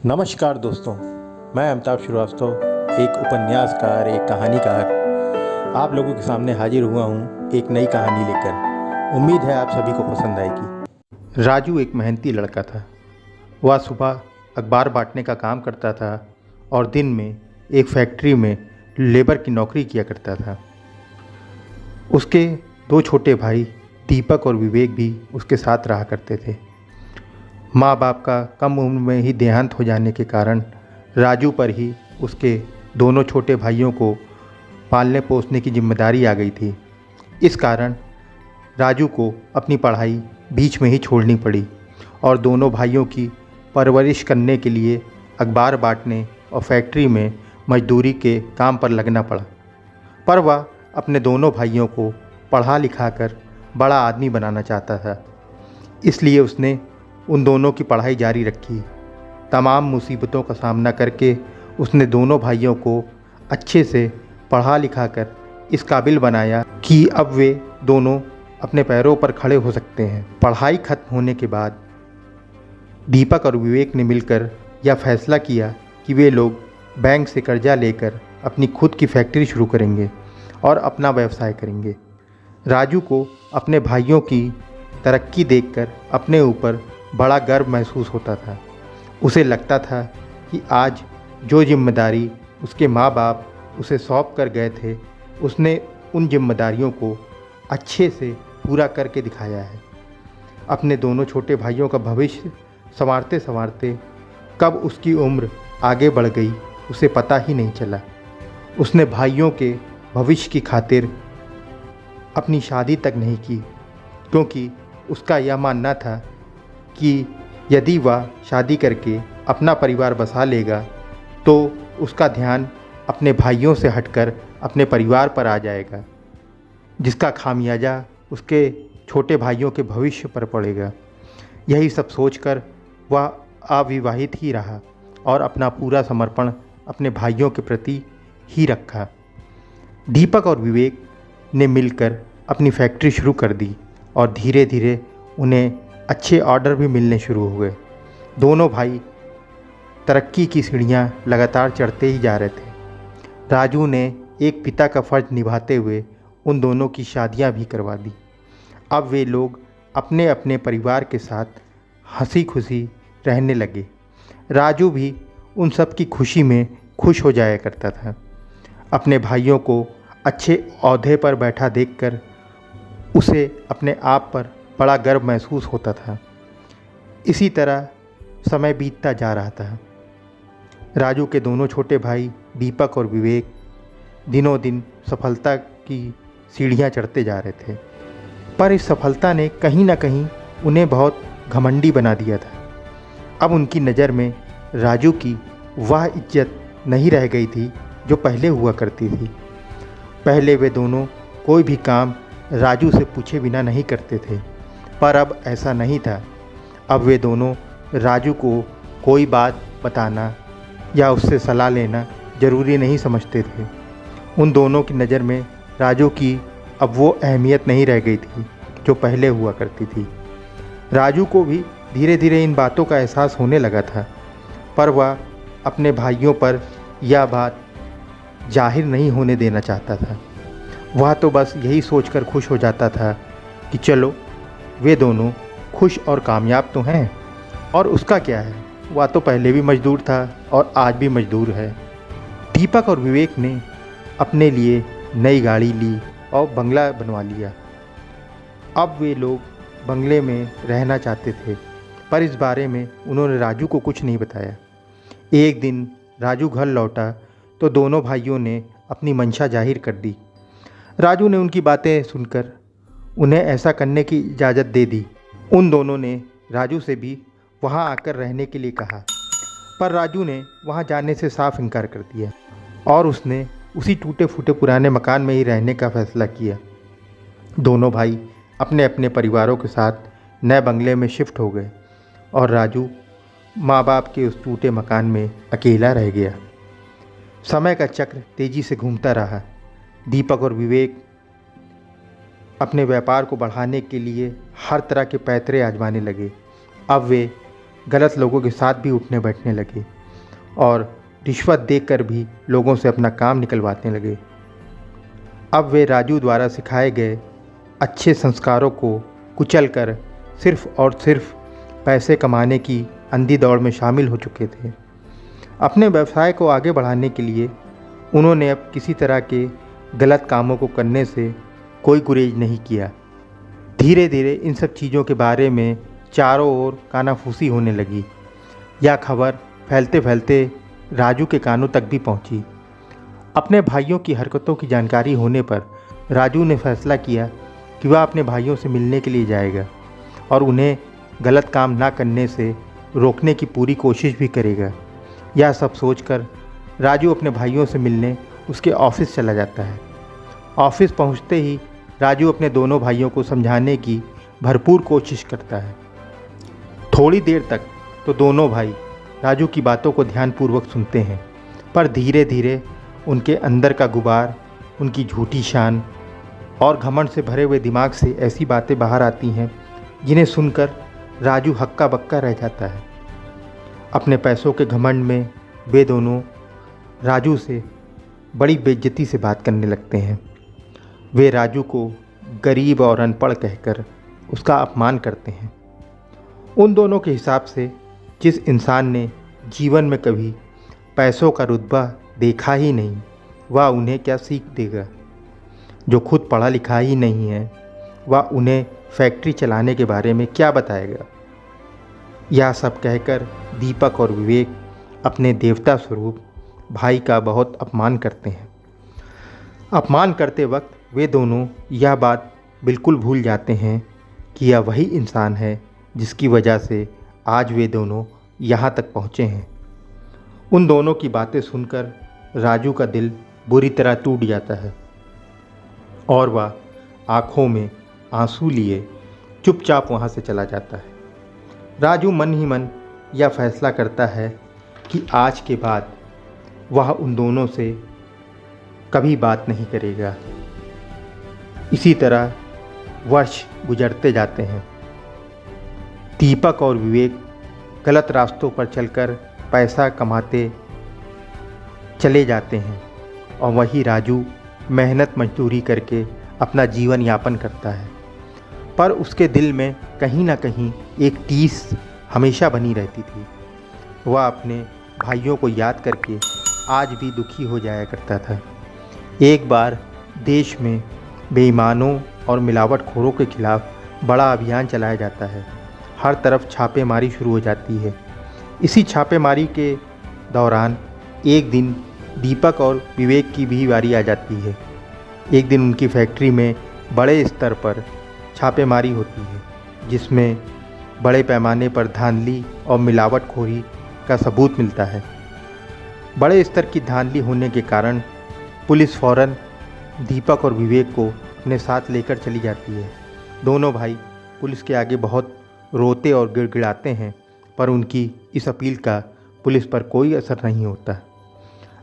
नमस्कार दोस्तों, मैं अमिताभ श्रीवास्तव, एक उपन्यासकार, एक कहानीकार आप लोगों के सामने हाजिर हुआ हूँ एक नई कहानी लेकर। उम्मीद है आप सभी को पसंद आएगी। राजू एक मेहनती लड़का था। वह सुबह अखबार बांटने का काम करता था और दिन में एक फैक्ट्री में लेबर की नौकरी किया करता था। उसके दो छोटे भाई दीपक और विवेक भी उसके साथ रहा करते थे। माँ बाप का कम उम्र में ही देहांत हो जाने के कारण राजू पर ही उसके दोनों छोटे भाइयों को पालने पोसने की जिम्मेदारी आ गई थी। इस कारण राजू को अपनी पढ़ाई बीच में ही छोड़नी पड़ी और दोनों भाइयों की परवरिश करने के लिए अखबार बांटने और फैक्ट्री में मजदूरी के काम पर लगना पड़ा। पर वह अपने दोनों भाइयों को पढ़ा लिखा कर बड़ा आदमी बनाना चाहता था, इसलिए उसने उन दोनों की पढ़ाई जारी रखी। तमाम मुसीबतों का सामना करके उसने दोनों भाइयों को अच्छे से पढ़ा लिखा कर इस काबिल बनाया कि अब वे दोनों अपने पैरों पर खड़े हो सकते हैं। पढ़ाई खत्म होने के बाद दीपक और विवेक ने मिलकर यह फैसला किया कि वे लोग बैंक से कर्जा लेकर अपनी खुद की फैक्ट्री शुरू करेंगे और अपना व्यवसाय करेंगे। राजू को अपने भाइयों की तरक्की देखकर अपने ऊपर बड़ा गर्व महसूस होता था। उसे लगता था कि आज जो जिम्मेदारी उसके माँ बाप उसे सौंप कर गए थे, उसने उन जिम्मेदारियों को अच्छे से पूरा करके दिखाया है। अपने दोनों छोटे भाइयों का भविष्य संवारते संवारते कब उसकी उम्र आगे बढ़ गई उसे पता ही नहीं चला। उसने भाइयों के भविष्य की खातिर अपनी शादी तक नहीं की, क्योंकि उसका यह मानना था कि यदि वह शादी करके अपना परिवार बसा लेगा तो उसका ध्यान अपने भाइयों से हटकर अपने परिवार पर आ जाएगा, जिसका खामियाजा उसके छोटे भाइयों के भविष्य पर पड़ेगा। यही सब सोचकर वह अविवाहित ही रहा और अपना पूरा समर्पण अपने भाइयों के प्रति ही रखा। दीपक और विवेक ने मिलकर अपनी फैक्ट्री शुरू कर दी और धीरे धीरे उन्हें अच्छे ऑर्डर भी मिलने शुरू हुए। दोनों भाई तरक्की की सीढ़ियां लगातार चढ़ते ही जा रहे थे। राजू ने एक पिता का फ़र्ज निभाते हुए उन दोनों की शादियां भी करवा दी। अब वे लोग अपने अपने परिवार के साथ हंसी खुशी रहने लगे। राजू भी उन सब की खुशी में खुश हो जाया करता था। अपने भाइयों को अच्छे ओहदे पर बैठा देखकर उसे अपने आप पर बड़ा गर्व महसूस होता था। इसी तरह समय बीतता जा रहा था। राजू के दोनों छोटे भाई दीपक और विवेक दिनों दिन सफलता की सीढ़ियां चढ़ते जा रहे थे, पर इस सफलता ने कहीं ना कहीं उन्हें बहुत घमंडी बना दिया था। अब उनकी नज़र में राजू की वह इज्जत नहीं रह गई थी जो पहले हुआ करती थी। पहले वे दोनों कोई भी काम राजू से पूछे बिना नहीं करते थे, पर अब ऐसा नहीं था। अब वे दोनों राजू को कोई बात बताना या उससे सलाह लेना ज़रूरी नहीं समझते थे। उन दोनों की नज़र में राजू की अब वो अहमियत नहीं रह गई थी जो पहले हुआ करती थी। राजू को भी धीरे धीरे इन बातों का एहसास होने लगा था, पर वह अपने भाइयों पर यह बात जाहिर नहीं होने देना चाहता था। वह तो बस यही सोचकर खुश हो जाता था कि चलो वे दोनों खुश और कामयाब तो हैं, और उसका क्या है, वह तो पहले भी मजदूर था और आज भी मजदूर है। दीपक और विवेक ने अपने लिए नई गाड़ी ली और बंगला बनवा लिया। अब वे लोग बंगले में रहना चाहते थे, पर इस बारे में उन्होंने राजू को कुछ नहीं बताया। एक दिन राजू घर लौटा तो दोनों भाइयों ने अपनी मंशा जाहिर कर दी। राजू ने उनकी बातें सुनकर उन्हें ऐसा करने की इजाज़त दे दी। उन दोनों ने राजू से भी वहां आकर रहने के लिए कहा, पर राजू ने वहां जाने से साफ इनकार कर दिया और उसने उसी टूटे फूटे पुराने मकान में ही रहने का फैसला किया। दोनों भाई अपने अपने परिवारों के साथ नए बंगले में शिफ्ट हो गए और राजू माँ बाप के उस टूटे मकान में अकेला रह गया। समय का चक्र तेज़ी से घूमता रहा। दीपक और विवेक अपने व्यापार को बढ़ाने के लिए हर तरह के पैतरे आजमाने लगे। अब वे गलत लोगों के साथ भी उठने बैठने लगे और रिश्वत देकर भी लोगों से अपना काम निकलवाने लगे। अब वे राजू द्वारा सिखाए गए अच्छे संस्कारों को कुचलकर सिर्फ और सिर्फ पैसे कमाने की अंधी दौड़ में शामिल हो चुके थे। अपने व्यवसाय को आगे बढ़ाने के लिए उन्होंने अब किसी तरह के गलत कामों को करने से कोई गुरेज नहीं किया। धीरे धीरे इन सब चीज़ों के बारे में चारों ओर कानाफूसी होने लगी। यह खबर फैलते फैलते राजू के कानों तक भी पहुंची। अपने भाइयों की हरकतों की जानकारी होने पर राजू ने फैसला किया कि वह अपने भाइयों से मिलने के लिए जाएगा और उन्हें गलत काम ना करने से रोकने की पूरी कोशिश भी करेगा। यह सब सोचकर राजू अपने भाइयों से मिलने उसके ऑफिस चला जाता है। ऑफिस पहुंचते ही राजू अपने दोनों भाइयों को समझाने की भरपूर कोशिश करता है। थोड़ी देर तक तो दोनों भाई राजू की बातों को ध्यानपूर्वक सुनते हैं, पर धीरे धीरे उनके अंदर का गुबार, उनकी झूठी शान और घमंड से भरे हुए दिमाग से ऐसी बातें बाहर आती हैं जिन्हें सुनकर राजू हक्का बक्का रह जाता है। अपने पैसों के घमंड में वे दोनों राजू से बड़ी बेइज्जती से बात करने लगते हैं। वे राजू को गरीब और अनपढ़ कहकर उसका अपमान करते हैं। उन दोनों के हिसाब से जिस इंसान ने जीवन में कभी पैसों का रुतबा देखा ही नहीं, वह उन्हें क्या सीख देगा। जो खुद पढ़ा लिखा ही नहीं है, वह उन्हें फैक्ट्री चलाने के बारे में क्या बताएगा। यह सब कहकर दीपक और विवेक अपने देवता स्वरूप भाई का बहुत अपमान करते हैं। अपमान करते वक्त वे दोनों यह बात बिल्कुल भूल जाते हैं कि यह वही इंसान है जिसकी वजह से आज वे दोनों यहाँ तक पहुँचे हैं। उन दोनों की बातें सुनकर राजू का दिल बुरी तरह टूट जाता है और वह आँखों में आंसू लिए चुपचाप वहाँ से चला जाता है। राजू मन ही मन यह फैसला करता है कि आज के बाद वह उन दोनों से कभी बात नहीं करेगा। इसी तरह वर्ष गुजरते जाते हैं। दीपक और विवेक गलत रास्तों पर चलकर पैसा कमाते चले जाते हैं और वही राजू मेहनत मजदूरी करके अपना जीवन यापन करता है। पर उसके दिल में कहीं ना कहीं एक टीस हमेशा बनी रहती थी। वह अपने भाइयों को याद करके आज भी दुखी हो जाया करता था। एक बार देश में बेईमानों और मिलावटखोरों के खिलाफ बड़ा अभियान चलाया जाता है। हर तरफ छापेमारी शुरू हो जाती है। इसी छापेमारी के दौरान एक दिन दीपक और विवेक की भी बारी आ जाती है। एक दिन उनकी फैक्ट्री में बड़े स्तर पर छापेमारी होती है, जिसमें बड़े पैमाने पर धांधली और मिलावटखोरी का सबूत मिलता है। बड़े स्तर की धांधली होने के कारण पुलिस फ़ौरन दीपक और विवेक को अपने साथ लेकर चली जाती है। दोनों भाई पुलिस के आगे बहुत रोते और गिड़गिड़ाते हैं, पर उनकी इस अपील का पुलिस पर कोई असर नहीं होता।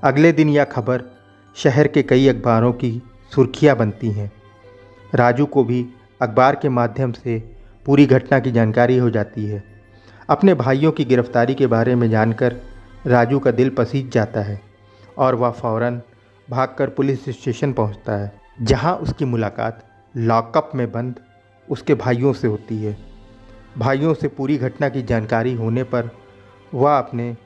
अगले दिन यह खबर शहर के कई अखबारों की सुर्खियां बनती हैं। राजू को भी अखबार के माध्यम से पूरी घटना की जानकारी हो जाती है। अपने भाइयों की गिरफ्तारी के बारे में जानकर राजू का दिल पसीज जाता है और वह फ़ौरन भागकर पुलिस स्टेशन पहुंचता है, जहां उसकी मुलाकात लॉकअप में बंद उसके भाइयों से होती है। भाइयों से पूरी घटना की जानकारी होने पर वह अपने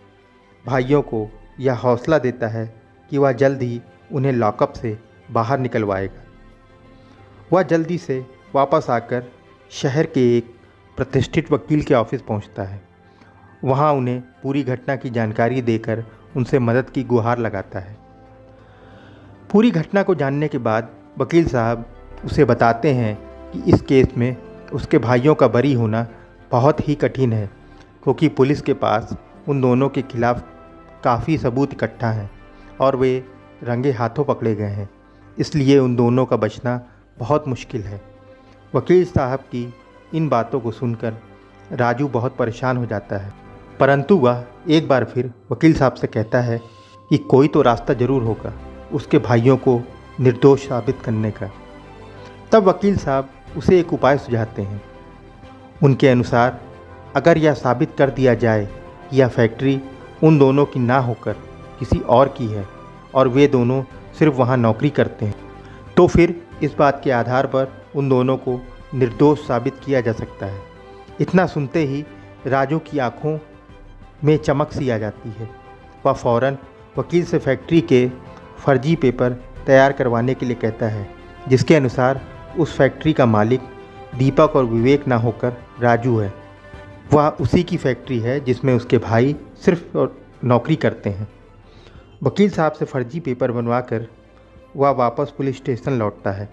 भाइयों को यह हौसला देता है कि वह जल्द ही उन्हें लॉकअप से बाहर निकलवाएगा। वह जल्दी से वापस आकर शहर के एक प्रतिष्ठित वकील के ऑफिस पहुंचता है। वहां उन्हें पूरी घटना की जानकारी देकर उनसे मदद की गुहार लगाता है। पूरी घटना को जानने के बाद वकील साहब उसे बताते हैं कि इस केस में उसके भाइयों का बरी होना बहुत ही कठिन है, क्योंकि पुलिस के पास उन दोनों के खिलाफ काफ़ी सबूत इकट्ठा हैं और वे रंगे हाथों पकड़े गए हैं। इसलिए उन दोनों का बचना बहुत मुश्किल है। वकील साहब की इन बातों को सुनकर राजू बहुत परेशान हो जाता है, परंतु वह एक बार फिर वकील साहब से कहता है कि कोई तो रास्ता ज़रूर होगा उसके भाइयों को निर्दोष साबित करने का। तब वकील साहब उसे एक उपाय सुझाते हैं। उनके अनुसार अगर यह साबित कर दिया जाए कि यह फैक्ट्री उन दोनों की ना होकर किसी और की है और वे दोनों सिर्फ वहाँ नौकरी करते हैं, तो फिर इस बात के आधार पर उन दोनों को निर्दोष साबित किया जा सकता है। इतना सुनते ही राजू की आंखों में चमक सी आ जाती है। वह फौरन वकील से फैक्ट्री के फर्जी पेपर तैयार करवाने के लिए कहता है, जिसके अनुसार उस फैक्ट्री का मालिक दीपक और विवेक ना होकर राजू है। वह उसी की फैक्ट्री है जिसमें उसके भाई सिर्फ नौकरी करते हैं। वकील साहब से फर्जी पेपर बनवाकर वह वापस पुलिस स्टेशन लौटता है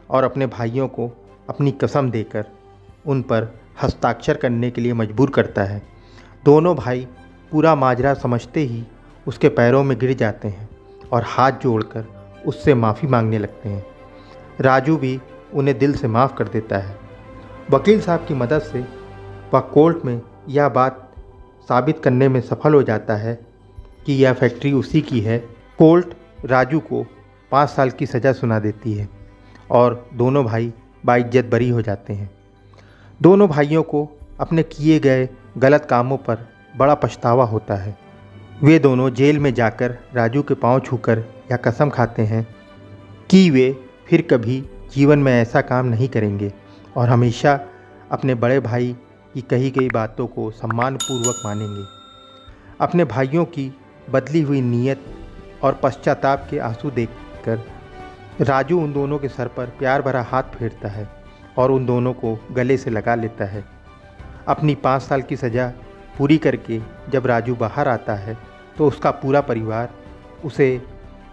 और अपने भाइयों को अपनी कसम देकर उन पर हस्ताक्षर करने के लिए मजबूर करता है। दोनों भाई पूरा माजरा समझते ही उसके पैरों में गिर जाते हैं और हाथ जोड़कर उससे माफ़ी मांगने लगते हैं। राजू भी उन्हें दिल से माफ़ कर देता है। वकील साहब की मदद से वह कोर्ट में यह बात साबित करने में सफल हो जाता है कि यह फैक्ट्री उसी की है। कोर्ट राजू को 5 साल की सज़ा सुना देती है और दोनों भाई बाइज्जत बरी हो जाते हैं। दोनों भाइयों को अपने किए गए गलत कामों पर बड़ा पछतावा होता है। वे दोनों जेल में जाकर राजू के पांव छूकर यह कसम खाते हैं कि वे फिर कभी जीवन में ऐसा काम नहीं करेंगे और हमेशा अपने बड़े भाई की कही गई बातों को सम्मानपूर्वक मानेंगे। अपने भाइयों की बदली हुई नीयत और पश्चाताप के आंसू देखकर राजू उन दोनों के सर पर प्यार भरा हाथ फेरता है और उन दोनों को गले से लगा लेता है। अपनी 5 साल की सज़ा पूरी करके जब राजू बाहर आता है तो उसका पूरा परिवार उसे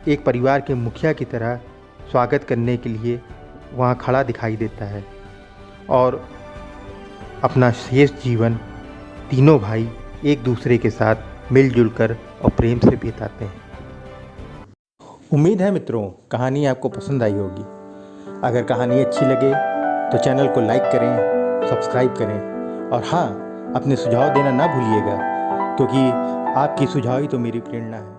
एक परिवार के मुखिया की तरह स्वागत करने के लिए वहाँ खड़ा दिखाई देता है और अपना शेष जीवन तीनों भाई एक दूसरे के साथ मिलजुल कर और प्रेम से बिताते हैं। उम्मीद है मित्रों कहानी आपको पसंद आई होगी। अगर कहानी अच्छी लगे तो चैनल को लाइक करें, सब्सक्राइब करें और हाँ, अपने सुझाव देना ना भूलिएगा, क्योंकि आपकी सुझाव ही तो मेरी प्रेरणा है।